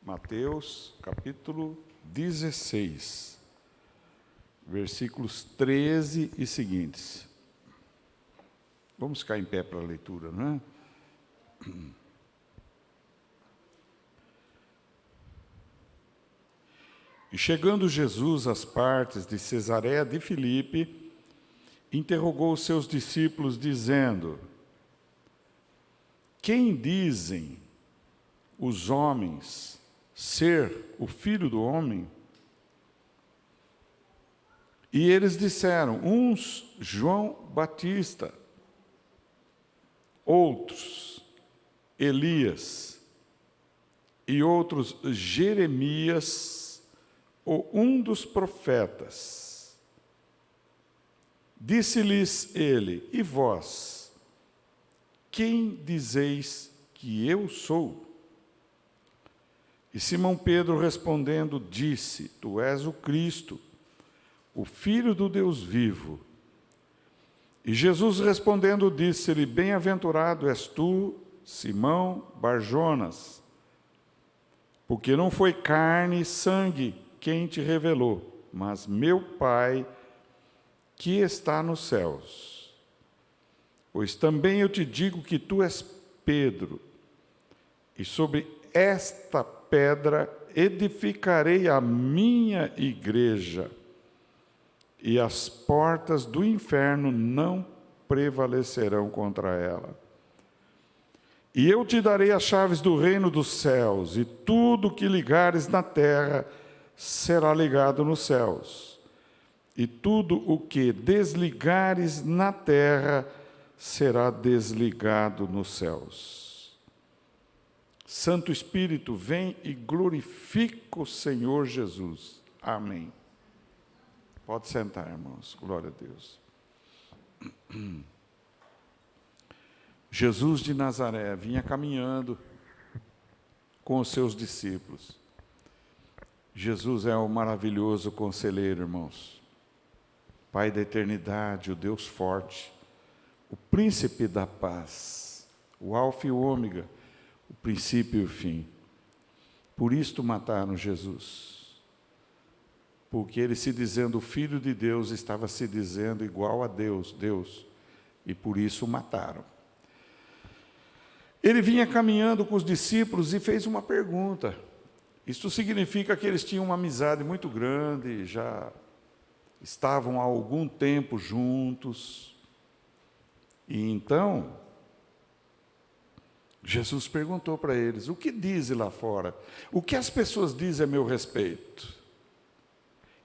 Mateus, capítulo 16, versículos 13 e seguintes. Vamos ficar em pé para a leitura, não é? E chegando Jesus às partes de Cesareia de Filipe, interrogou os seus discípulos, dizendo: Quem dizem os homens ser o Filho do Homem? E eles disseram, uns João Batista, outros Elias, e outros Jeremias, ou um dos profetas. Disse-lhes ele: E vós, quem dizeis que eu sou? E Simão Pedro respondendo disse: Tu és o Cristo, o Filho do Deus vivo. E Jesus respondendo disse-lhe: Bem-aventurado és tu, Simão Barjonas, porque não foi carne e sangue quem te revelou, mas meu Pai que está nos céus. Pois também eu te digo que tu és Pedro, e sobre esta pedra edificarei a minha igreja, e as portas do inferno não prevalecerão contra ela. E eu te darei as chaves do reino dos céus, e tudo que ligares na terra será ligado nos céus, e tudo o que desligares na terra será desligado nos céus. Santo Espírito, vem e glorifica o Senhor Jesus. Amém. Pode sentar, irmãos. Glória a Deus. Jesus de Nazaré vinha caminhando com os seus discípulos. Jesus é o maravilhoso conselheiro, irmãos. Pai da eternidade, o Deus forte, o príncipe da paz, o alfa e o ômega, o princípio e o fim. Por isto mataram Jesus. Porque ele, se dizendo filho de Deus, estava se dizendo igual a Deus, e por isso o mataram. Ele vinha caminhando com os discípulos e fez uma pergunta. Isto significa que eles tinham uma amizade muito grande, já estavam há algum tempo juntos. E então, Jesus perguntou para eles: o que dizem lá fora? O que as pessoas dizem a meu respeito?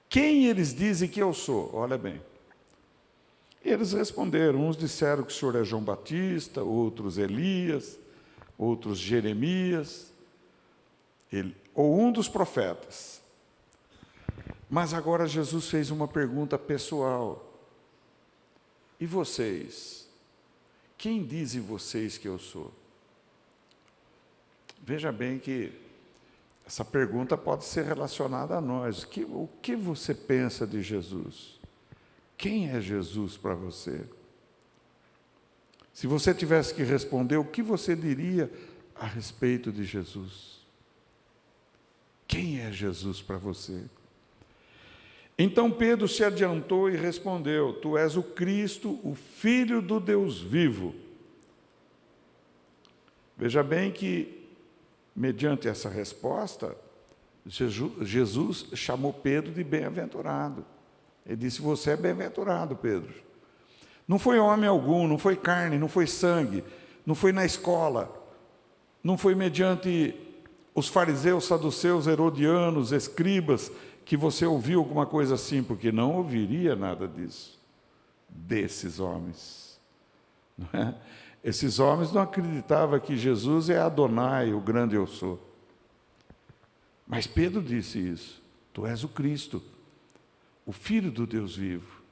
Quem eles dizem que eu sou? Olha bem. Eles responderam, uns disseram que o Senhor é João Batista, outros Elias, outros Jeremias, ou um dos profetas. Mas agora Jesus fez uma pergunta pessoal. E vocês? Quem dizem vocês que eu sou? Veja bem que essa pergunta pode ser relacionada a nós. O que você pensa de Jesus? Quem é Jesus para você? Se você tivesse que responder, o que você diria a respeito de Jesus? Quem é Jesus para você? Então Pedro se adiantou e respondeu: Tu és o Cristo, o Filho do Deus vivo. Veja bem que, mediante essa resposta, Jesus chamou Pedro de bem-aventurado. Ele disse: Você é bem-aventurado, Pedro. Não foi homem algum, não foi carne, não foi sangue, não foi na escola, não foi mediante os fariseus, saduceus, herodianos, escribas, que você ouviu alguma coisa assim, porque não ouviria nada disso, desses homens. Não é? Esses homens não acreditavam que Jesus é Adonai, o grande eu sou. Mas Pedro disse isso: Tu és o Cristo, o Filho do Deus vivo.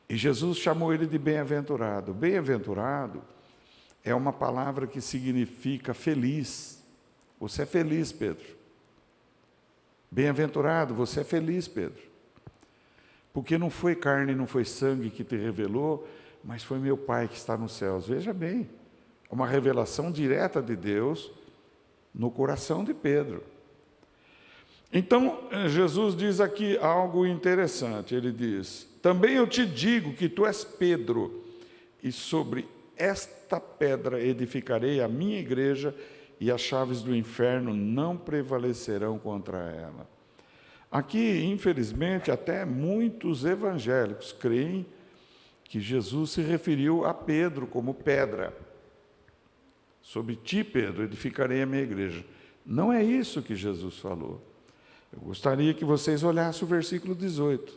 E Jesus chamou ele de bem-aventurado. Bem-aventurado é uma palavra que significa feliz. Você é feliz, Pedro. Bem-aventurado, você é feliz, Pedro. Porque não foi carne, não foi sangue que te revelou, mas foi meu Pai que está nos céus. Veja bem, é uma revelação direta de Deus no coração de Pedro. Então, Jesus diz aqui algo interessante. Ele diz: também eu te digo que tu és Pedro, e sobre esta pedra edificarei a minha igreja, e as chaves do inferno não prevalecerão contra ela. Aqui, infelizmente, até muitos evangélicos creem que Jesus se referiu a Pedro como pedra. Sobre ti, Pedro, edificarei a minha igreja. Não é isso que Jesus falou. Eu gostaria que vocês olhassem o versículo 18.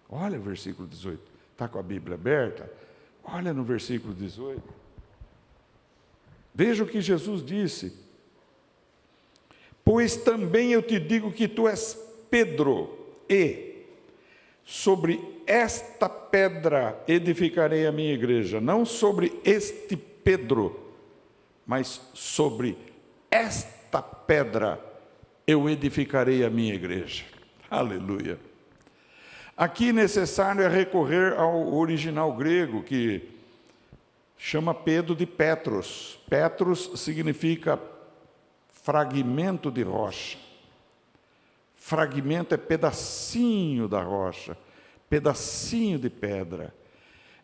Olha o versículo 18. Está com a Bíblia aberta? Olha no versículo 18. Veja o que Jesus disse. Pois também eu te digo que tu és Pedro, e sobre esta pedra edificarei a minha igreja. Não sobre este Pedro, mas sobre esta pedra eu edificarei a minha igreja. Aleluia. Aqui necessário é recorrer ao original grego, que chama Pedro de Petros. Petros significa fragmento de rocha. Fragmento é pedacinho da rocha, pedacinho de pedra.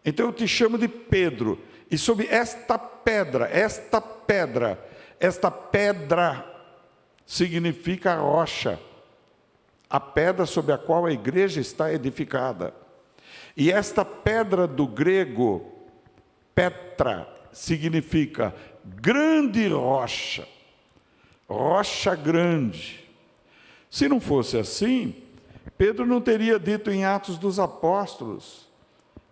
Então eu te chamo de Pedro, e sobre esta pedra significa rocha, a pedra sobre a qual a igreja está edificada. E esta pedra do grego, Petra, significa grande rocha, rocha grande. Se não fosse assim, Pedro não teria dito em Atos dos Apóstolos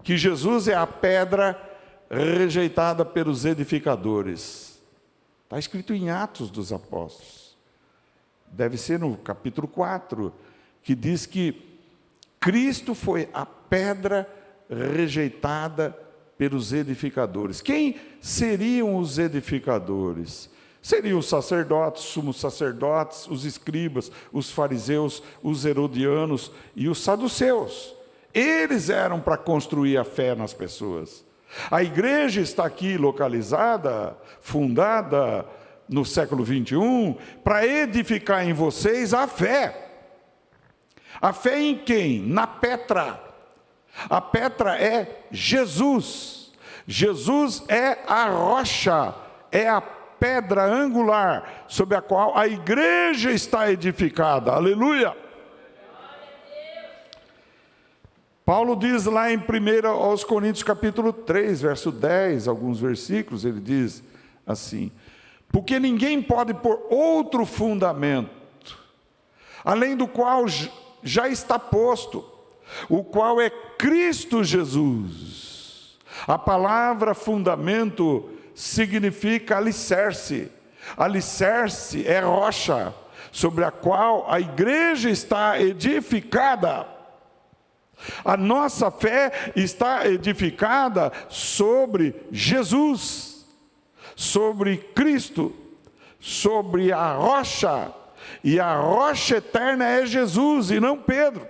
que Jesus é a pedra rejeitada pelos edificadores. Está escrito em Atos dos Apóstolos. Deve ser no capítulo 4, que diz que Cristo foi a pedra rejeitada pelos edificadores. Quem seriam os edificadores? Seriam os sacerdotes, sumos sacerdotes, os escribas, os fariseus, os herodianos e os saduceus. Eles eram para construir a fé nas pessoas. A igreja está aqui localizada, fundada no século 21, para edificar em vocês a fé. A fé em quem? Na Petra. A Petra é Jesus. Jesus é a rocha, é a pedra angular sobre a qual a igreja está edificada. Aleluia! Paulo diz lá em 1 aos Coríntios capítulo 3, verso 10, alguns versículos, ele diz assim: porque ninguém pode pôr outro fundamento, além do qual já está posto, o qual é Cristo Jesus. A palavra fundamento significa alicerce. Alicerce é rocha, sobre a qual a igreja está edificada. A nossa fé está edificada sobre Jesus, sobre Cristo, sobre a rocha, e a rocha eterna é Jesus e não Pedro.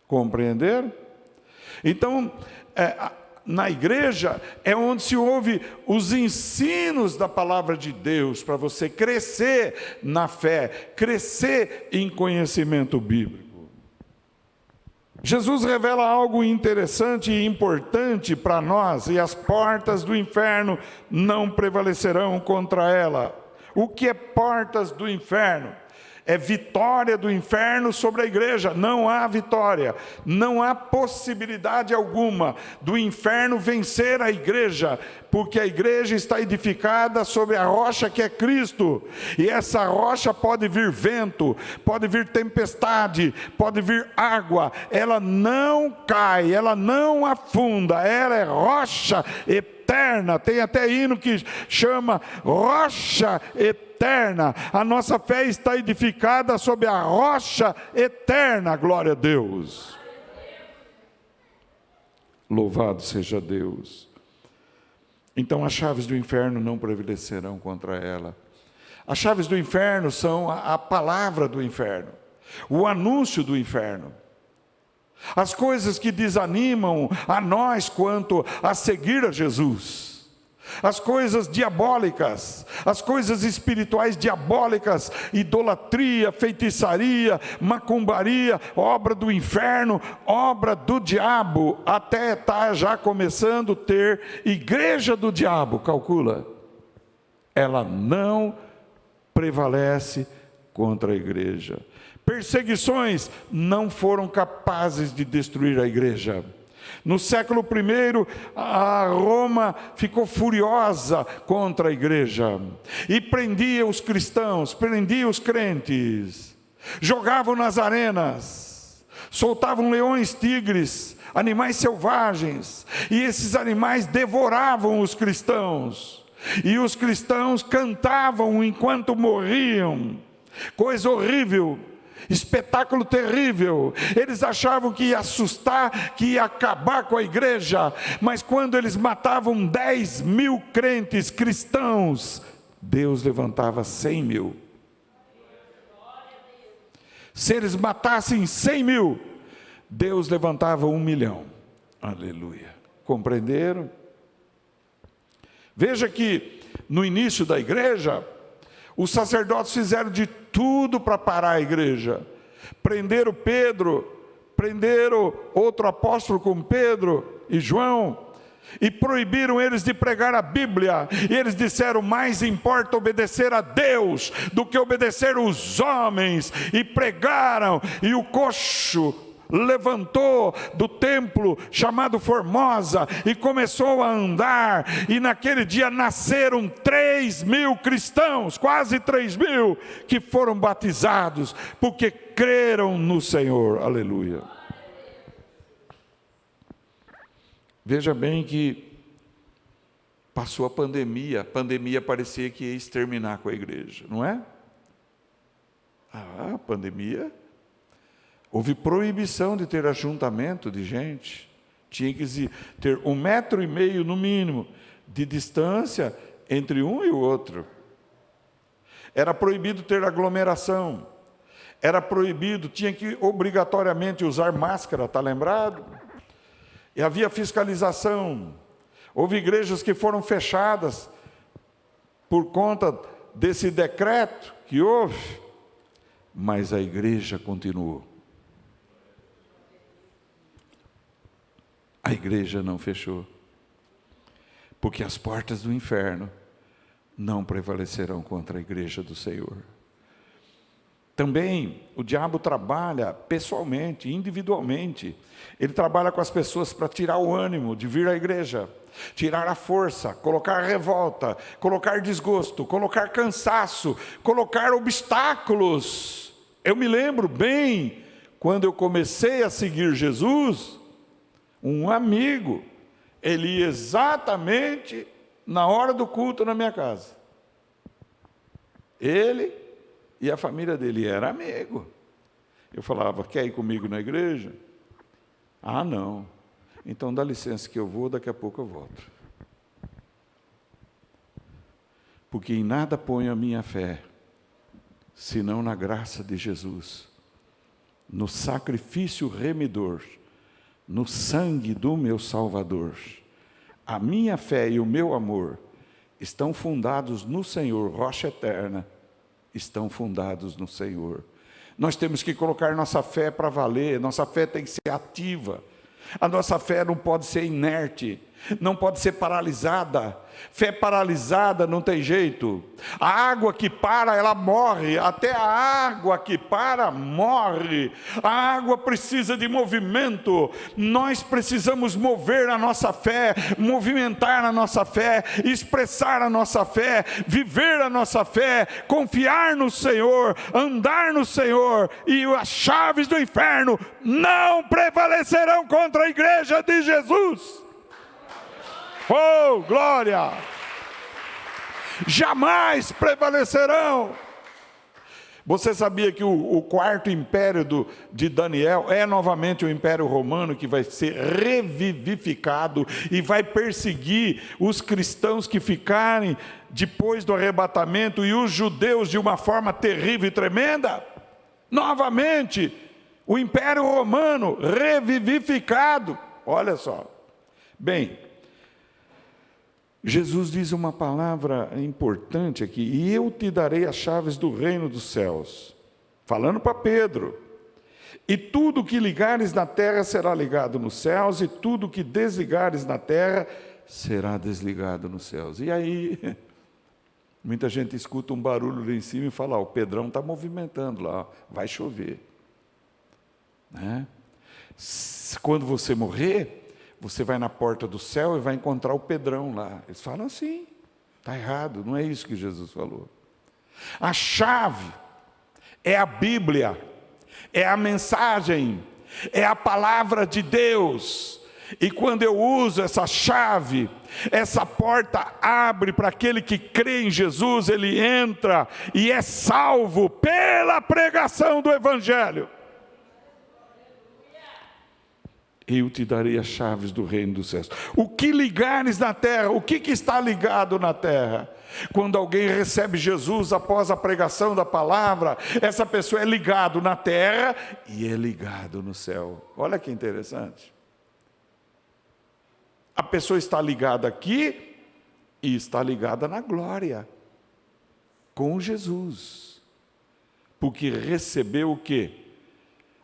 Compreenderam? Então, na igreja é onde se ouve os ensinos da palavra de Deus, para você crescer na fé, crescer em conhecimento bíblico. Jesus revela algo interessante e importante para nós: e as portas do inferno não prevalecerão contra ela. O que é portas do inferno? É vitória do inferno sobre a igreja. Não há vitória, não há possibilidade alguma do inferno vencer a igreja, porque a igreja está edificada sobre a rocha que é Cristo, e essa rocha pode vir vento, pode vir tempestade, pode vir água, ela não cai, ela não afunda, ela é rocha eterna. Tem até hino que chama rocha eterna. A nossa fé está edificada sobre a rocha eterna. Glória a Deus. Louvado seja Deus. Então as chaves do inferno não prevalecerão contra ela. As chaves do inferno são a palavra do inferno, o anúncio do inferno. As coisas que desanimam a nós quanto a seguir a Jesus. as coisas diabólicas, as coisas espirituais diabólicas, idolatria, feitiçaria, macumbaria, obra do inferno, obra do diabo, até está já começando a ter igreja do diabo, calcula. Ela não prevalece contra a igreja. Perseguições não foram capazes de destruir a igreja. No século I, a Roma ficou furiosa contra a igreja e prendia os cristãos, prendia os crentes, jogavam nas arenas, soltavam leões, tigres, animais selvagens, e esses animais devoravam os cristãos, e os cristãos cantavam enquanto morriam. Coisa horrível. Espetáculo terrível. Eles achavam que ia assustar, que ia acabar com a igreja, mas quando eles matavam 10.000 crentes cristãos, Deus levantava 100.000. Se eles matassem 100.000, Deus levantava 1.000.000. Aleluia. Compreenderam? Veja que no início da igreja, os sacerdotes fizeram de tudo para parar a igreja. Prenderam Pedro, prenderam outro apóstolo como Pedro e João, e proibiram eles de pregar a Bíblia. E eles disseram: mais importa obedecer a Deus do que obedecer os homens. E pregaram, e o coxo levantou do templo chamado Formosa e começou a andar, e naquele dia nasceram 3.000 cristãos, quase 3.000, que foram batizados, porque creram no Senhor. Aleluia. Veja bem que passou a pandemia parecia que ia exterminar com a igreja, não é? A pandemia, houve proibição de ter ajuntamento de gente, tinha que ter 1,5 metro no mínimo de distância entre um e o outro. Era proibido ter aglomeração, era proibido, tinha que obrigatoriamente usar máscara, está lembrado? E havia fiscalização. Houve igrejas que foram fechadas por conta desse decreto que houve, mas a igreja continuou. A igreja não fechou, porque as portas do inferno não prevalecerão contra a igreja do Senhor. Também o diabo trabalha pessoalmente, individualmente. Ele trabalha com as pessoas para tirar o ânimo de vir à igreja, tirar a força, colocar revolta, colocar desgosto, colocar cansaço, colocar obstáculos. Eu me lembro bem, quando eu comecei a seguir Jesus, um amigo, ele ia exatamente na hora do culto na minha casa. Ele e a família dele era amigo. Eu falava: quer ir comigo na igreja? Ah, não. Então dá licença que eu vou, daqui a pouco eu volto. Porque em nada ponho a minha fé, senão na graça de Jesus, no sacrifício remidor, no sangue do meu Salvador. A minha fé e o meu amor estão fundados no Senhor, rocha eterna, estão fundados no Senhor. Nós temos que colocar nossa fé para valer, nossa fé tem que ser ativa. A nossa fé não pode ser inerte, não pode ser paralisada. Fé paralisada não tem jeito. A água que para, ela morre. Até a água que para, morre. A água precisa de movimento. Nós precisamos mover a nossa fé, movimentar a nossa fé, expressar a nossa fé, viver a nossa fé, confiar no Senhor, andar no Senhor, e as chaves do inferno não prevalecerão contra a igreja de Jesus. Oh, glória! Jamais prevalecerão. Você sabia que o quarto império de Daniel é novamente o Império Romano, que vai ser revivificado e vai perseguir os cristãos que ficarem depois do arrebatamento e os judeus de uma forma terrível e tremenda? Novamente, o Império Romano revivificado. Olha só. Bem, Jesus diz uma palavra importante aqui: e eu te darei as chaves do reino dos céus. Falando para Pedro. E tudo que ligares na terra será ligado nos céus, e tudo que desligares na terra será desligado nos céus. E aí, muita gente escuta um barulho lá em cima e fala: o Pedrão está movimentando lá, vai chover. Né? Quando você morrer, você vai na porta do céu e vai encontrar o Pedrão lá. Eles falam assim: está errado, não é isso que Jesus falou. A chave é a Bíblia, é a mensagem, é a palavra de Deus. E quando eu uso essa chave, essa porta abre para aquele que crê em Jesus, ele entra e é salvo pela pregação do Evangelho. Eu te darei as chaves do reino dos céus. O que ligares na terra, o que está ligado na terra? Quando alguém recebe Jesus após a pregação da palavra, essa pessoa é ligado na terra e é ligado no céu. Olha que interessante. A pessoa está ligada aqui e está ligada na glória, com Jesus. Porque recebeu o quê?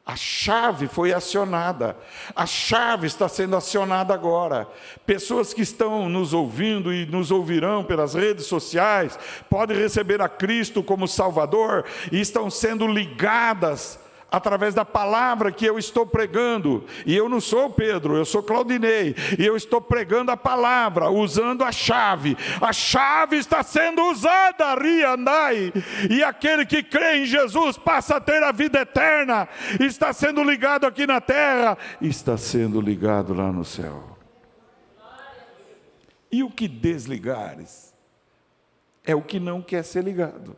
A chave foi acionada, a chave está sendo acionada agora. Pessoas que estão nos ouvindo e nos ouvirão pelas redes sociais, podem receber a Cristo como Salvador e estão sendo ligadas através da palavra que eu estou pregando. E eu não sou Pedro, eu sou Claudinei, e eu estou pregando a palavra, usando a chave está sendo usada, riandai, e aquele que crê em Jesus passa a ter a vida eterna, está sendo ligado aqui na terra, está sendo ligado lá no céu. E o que desligares é o que não quer ser ligado.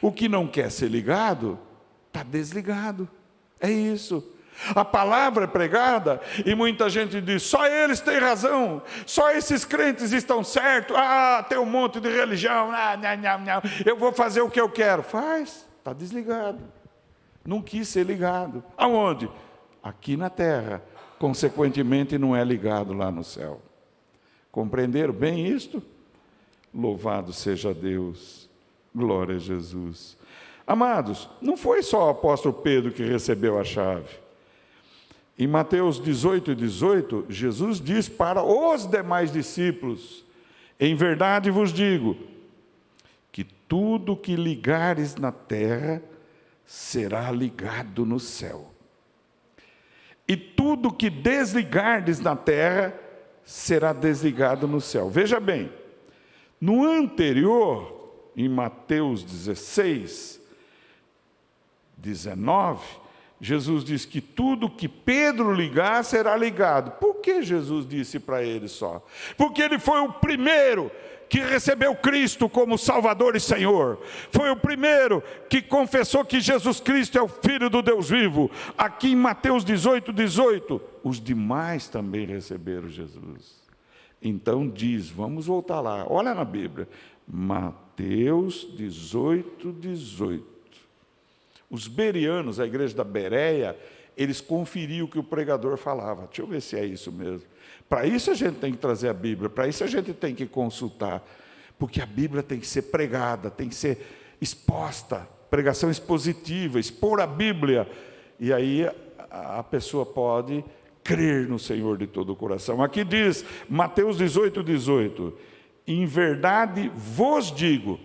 O que não quer ser ligado está desligado, é isso. A palavra é pregada e muita gente diz: só eles têm razão, só esses crentes estão certos, tem um monte de religião, não, eu vou fazer o que eu quero. Faz, está desligado, não quis ser ligado. Aonde? Aqui na terra, consequentemente não é ligado lá no céu. Compreenderam bem isto? Louvado seja Deus, glória a Jesus. Amados, não foi só o apóstolo Pedro que recebeu a chave. Em Mateus 18:18, Jesus diz para os demais discípulos: em verdade vos digo, que tudo que ligares na terra será ligado no céu. E tudo que desligardes na terra será desligado no céu. Veja bem, no anterior, em Mateus 16, 19, Jesus diz que tudo que Pedro ligar será ligado. Por que Jesus disse para ele só? Porque ele foi o primeiro que recebeu Cristo como Salvador e Senhor. Foi o primeiro que confessou que Jesus Cristo é o Filho do Deus vivo. Aqui em Mateus 18:18, os demais também receberam Jesus. Então diz, vamos voltar lá, olha na Bíblia, Mateus 18:18. Os bereanos, a igreja da Bereia, eles conferiam o que o pregador falava. Deixa eu ver se é isso mesmo. Para isso a gente tem que trazer a Bíblia, para isso a gente tem que consultar, porque a Bíblia tem que ser pregada, tem que ser exposta, pregação expositiva, expor a Bíblia, e aí a pessoa pode crer no Senhor de todo o coração. Aqui diz, Mateus 18:18, em verdade vos digo,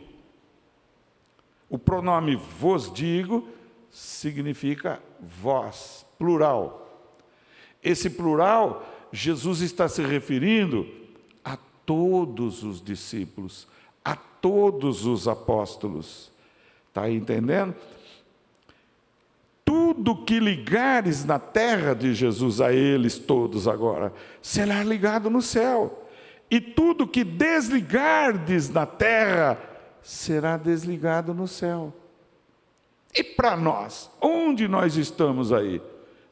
o pronome vos digo significa vós, plural. Esse plural, Jesus está se referindo a todos os discípulos, a todos os apóstolos. Está entendendo? Tudo que ligares na terra de Jesus, a eles todos agora, será ligado no céu. E tudo que desligardes na terra, será desligado no céu. E para nós, onde nós estamos aí?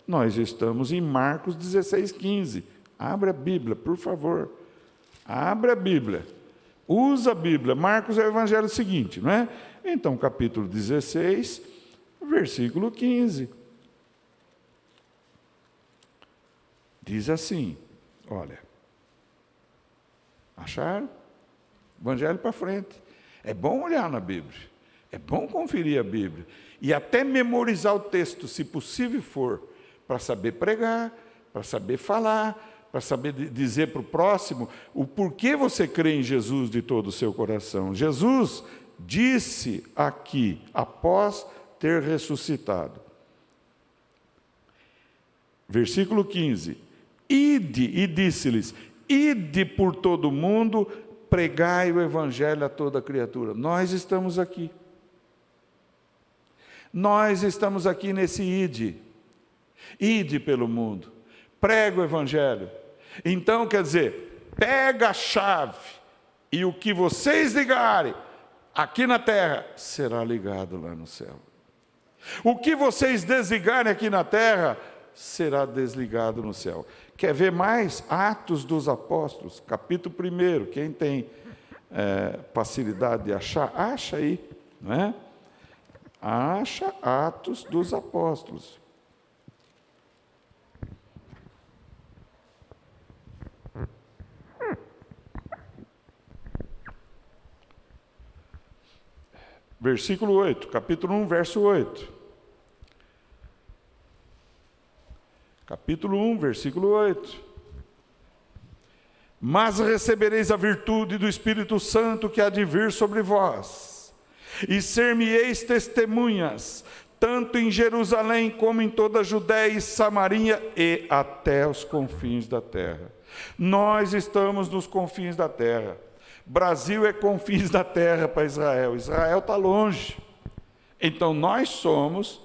Nós estamos em Marcos 16:15. Abre a Bíblia, por favor. Abre a Bíblia. Usa a Bíblia. Marcos é o evangelho seguinte, não é? Então, capítulo 16, versículo 15. Diz assim, olha. Acharam? Evangelho para frente. É bom olhar na Bíblia. É bom conferir a Bíblia. E até memorizar o texto, se possível for, para saber pregar, para saber falar, para saber dizer para o próximo o porquê você crê em Jesus de todo o seu coração. Jesus disse aqui, após ter ressuscitado. Versículo 15. Ide, e disse-lhes, ide por todo o mundo, pregai o evangelho a toda criatura. Nós estamos aqui. Nós estamos aqui nesse ide. Ide pelo mundo. Prega o evangelho. Então, quer dizer, pega a chave e o que vocês ligarem aqui na terra será ligado lá no céu. O que vocês desligarem aqui na terra será desligado no céu. Quer ver mais? Atos dos Apóstolos, capítulo 1. Quem tem facilidade de achar, acha aí, não é? Acha Atos dos Apóstolos. Versículo 8, capítulo 1, verso 8. Capítulo 1, versículo 8. Mas recebereis a virtude do Espírito Santo que há de vir sobre vós, e ser-me-eis testemunhas, tanto em Jerusalém como em toda a Judéia e Samaria e até os confins da terra. Nós estamos nos confins da terra. Brasil é confins da terra para Israel. Israel está longe. Então nós somos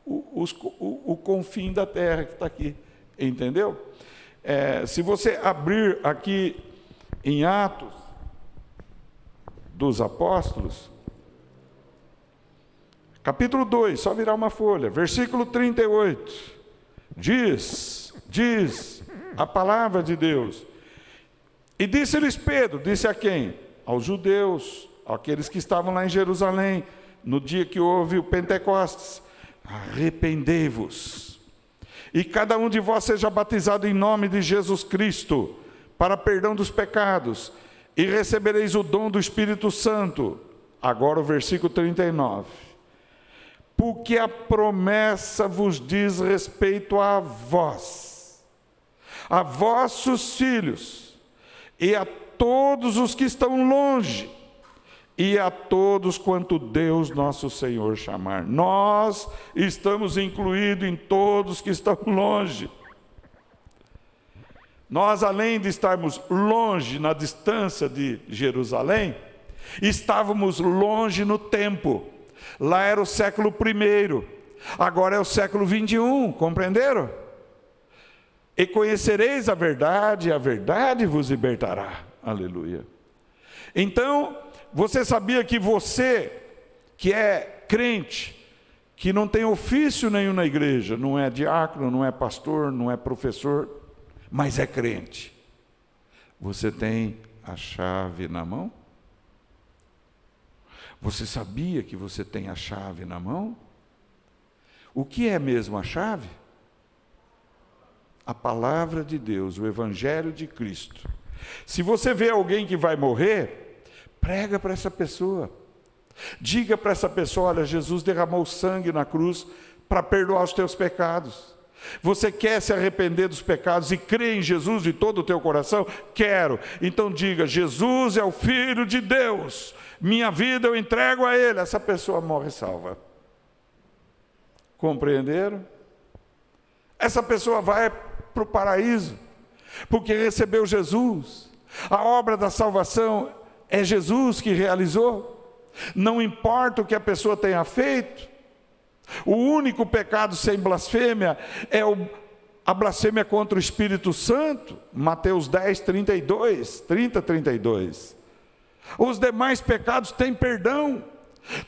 o confim da terra que está aqui. Entendeu? Se você abrir aqui em Atos dos Apóstolos, capítulo 2, só virar uma folha, versículo 38, diz a palavra de Deus. E disse-lhes Pedro, disse a quem? Aos judeus, aqueles que estavam lá em Jerusalém, no dia que houve o Pentecostes: arrependei-vos, e cada um de vós seja batizado em nome de Jesus Cristo, para perdão dos pecados, e recebereis o dom do Espírito Santo. Agora o versículo 39. Porque a promessa vos diz respeito a vós, a vossos filhos, e a todos os que estão longe, e a todos quanto Deus nosso Senhor chamar. Nós estamos incluídos em todos que estão longe. Nós, além de estarmos longe na distância de Jerusalém, estávamos longe no tempo. Lá era o século I, agora é o século 21, compreenderam? E conhecereis a verdade vos libertará. Aleluia. Então, você sabia que você, que é crente, que não tem ofício nenhum na igreja, não é diácono, não é pastor, não é professor, mas é crente, você tem a chave na mão? Você sabia que você tem a chave na mão? O que é mesmo a chave? A palavra de Deus, o Evangelho de Cristo. Se você vê alguém que vai morrer, prega para essa pessoa. Diga para essa pessoa: olha, Jesus derramou sangue na cruz para perdoar os teus pecados. Você quer se arrepender dos pecados e crer em Jesus de todo o teu coração? Quero. Então diga: Jesus é o Filho de Deus, minha vida eu entrego a Ele. Essa pessoa morre salva. Compreenderam? Essa pessoa vai para o paraíso, porque recebeu Jesus. A obra da salvação é Jesus que realizou. Não importa o que a pessoa tenha feito. O único pecado sem blasfêmia é a blasfêmia contra o Espírito Santo. Mateus 10, 32. Os demais pecados têm perdão.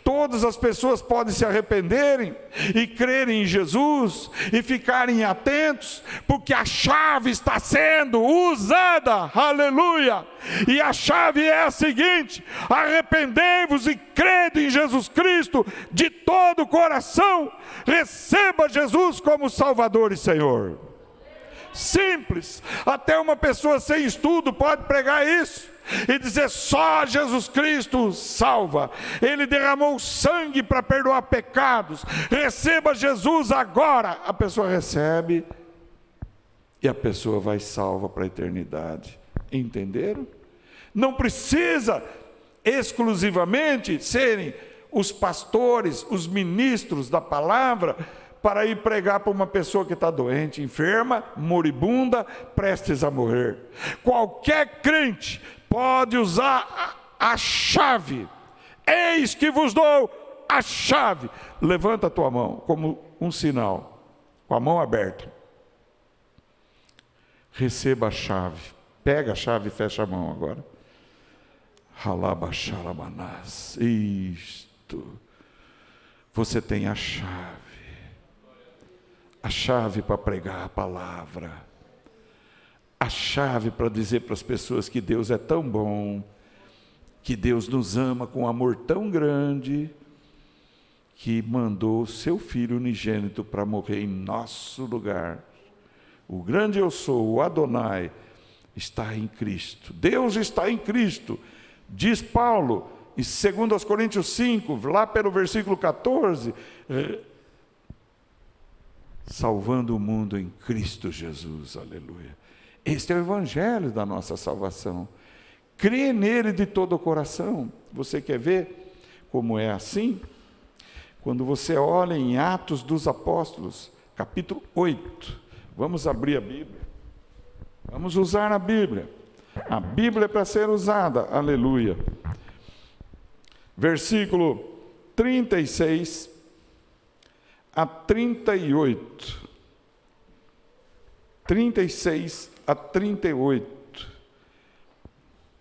Todas as pessoas podem se arrependerem e crerem em Jesus e ficarem atentos, porque a chave está sendo usada, aleluia, e a chave é a seguinte: arrependei-vos e crede em Jesus Cristo de todo o coração, receba Jesus como Salvador e Senhor. simples. Até uma pessoa sem estudo pode pregar isso e dizer: só Jesus Cristo salva. Ele derramou sangue para perdoar pecados. Receba Jesus agora. A pessoa recebe e a pessoa vai salva para a eternidade. Entenderam? Não precisa exclusivamente serem os pastores, os ministros da palavra, para ir pregar para uma pessoa que está doente, enferma, moribunda, prestes a morrer. Qualquer crente pode usar a chave. Eis que vos dou a chave. Levanta a tua mão como um sinal, com a mão aberta. Receba a chave. Pega a chave e fecha a mão agora. Ralabaxalabanás. Isto. Você tem a chave. A chave para pregar a palavra. A chave para dizer para as pessoas que Deus é tão bom, que Deus nos ama com um amor tão grande, que mandou o seu Filho unigênito para morrer em nosso lugar. O grande eu sou, o Adonai, está em Cristo. Deus está em Cristo. Diz Paulo, em 2 Coríntios 5, lá pelo versículo 14, salvando o mundo em Cristo Jesus, aleluia. Este é o evangelho da nossa salvação. Crê nele de todo o coração. Você quer ver como é assim? Quando você olha em Atos dos Apóstolos, capítulo 8, vamos abrir a Bíblia. Vamos usar a Bíblia. A Bíblia é para ser usada, aleluia. Versículo 36 a 38. 36 a 38.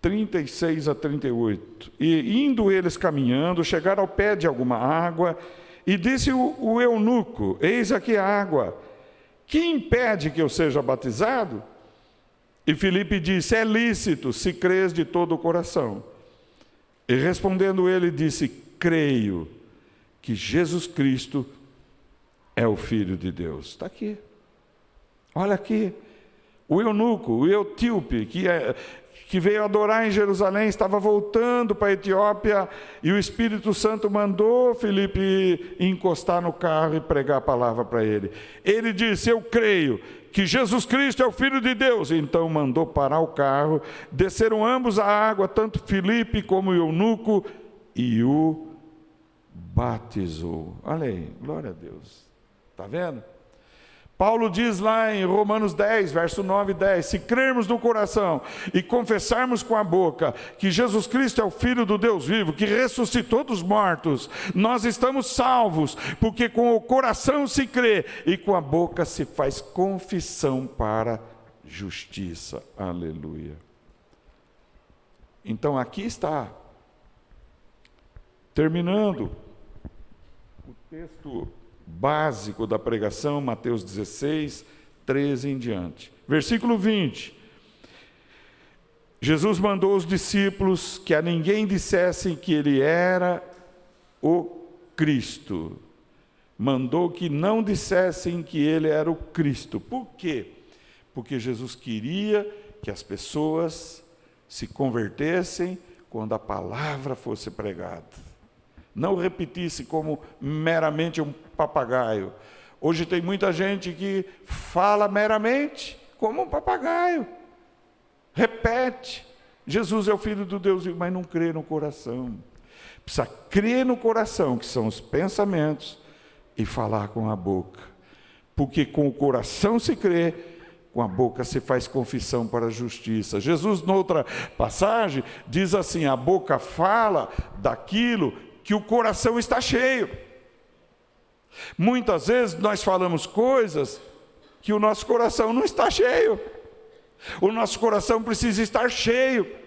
36 a 38. E indo eles caminhando, chegaram ao pé de alguma água, e disse o eunuco: eis aqui a água, que impede que eu seja batizado? E Filipe disse: é lícito, se crês de todo o coração. E respondendo ele, disse: creio que Jesus Cristo é o Filho de Deus. Está aqui. Olha aqui. O eunuco, o etíope, que veio adorar em Jerusalém, estava voltando para a Etiópia, e o Espírito Santo mandou Filipe encostar no carro e pregar a palavra para ele. Ele disse: eu creio que Jesus Cristo é o Filho de Deus. Então mandou parar o carro, desceram ambos à água, tanto Filipe como o eunuco, e o batizou. Olha aí, glória a Deus. Está vendo? Paulo diz lá em Romanos 10, verso 9 e 10, se crermos no coração e confessarmos com a boca que Jesus Cristo é o Filho do Deus vivo, que ressuscitou dos mortos, nós estamos salvos, porque com o coração se crê e com a boca se faz confissão para justiça. Aleluia. Então aqui está, terminando o texto básico da pregação, Mateus 16, 13 em diante. Versículo 20. Jesus mandou os discípulos que a ninguém dissessem que ele era o Cristo. Mandou que não dissessem que ele era o Cristo. Por quê? Porque Jesus queria que as pessoas se convertessem quando a palavra fosse pregada. Não repetisse como meramente um papagaio. Hoje tem muita gente que fala meramente como um papagaio. Repete: Jesus é o Filho do Deus vivo, mas não crê no coração. Precisa crer no coração, que são os pensamentos, e falar com a boca. Porque com o coração se crê, com a boca se faz confissão para a justiça. Jesus, noutra passagem, diz assim: a boca fala daquilo que o coração está cheio. Muitas vezes nós falamos coisas que o nosso coração não está cheio. O nosso coração precisa estar cheio.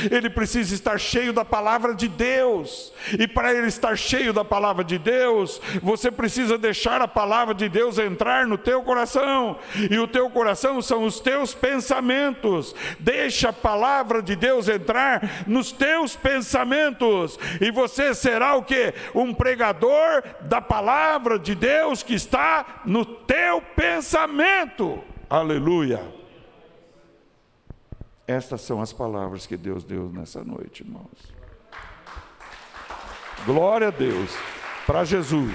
Ele precisa estar cheio da palavra de Deus. E para ele estar cheio da palavra de Deus, você precisa deixar a palavra de Deus entrar no teu coração. E o teu coração são os teus pensamentos. Deixa a palavra de Deus entrar nos teus pensamentos. E você será o quê? Um pregador da palavra de Deus que está no teu pensamento. Aleluia. Estas são as palavras que Deus deu nessa noite, irmãos. Glória a Deus. Para Jesus.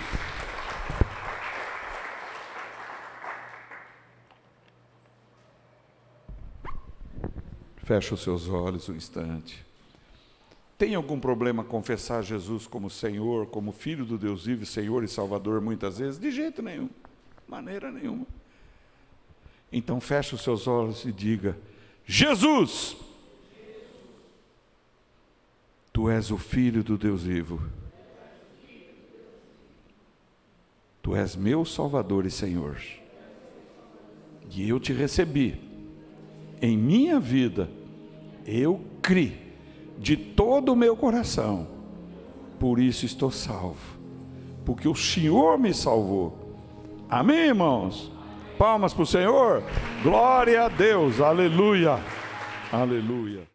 Feche os seus olhos um instante. Tem algum problema confessar Jesus como Senhor, como Filho do Deus vivo, Senhor e Salvador muitas vezes? De jeito nenhum, maneira nenhuma. Então feche os seus olhos e diga: Jesus, Tu és o Filho do Deus vivo. Tu és meu Salvador e Senhor. E eu te recebi em minha vida. Eu criei de todo o meu coração, por isso estou salvo, porque o Senhor me salvou. Amém, irmãos? Palmas para o Senhor. Glória a Deus. Aleluia. Aleluia.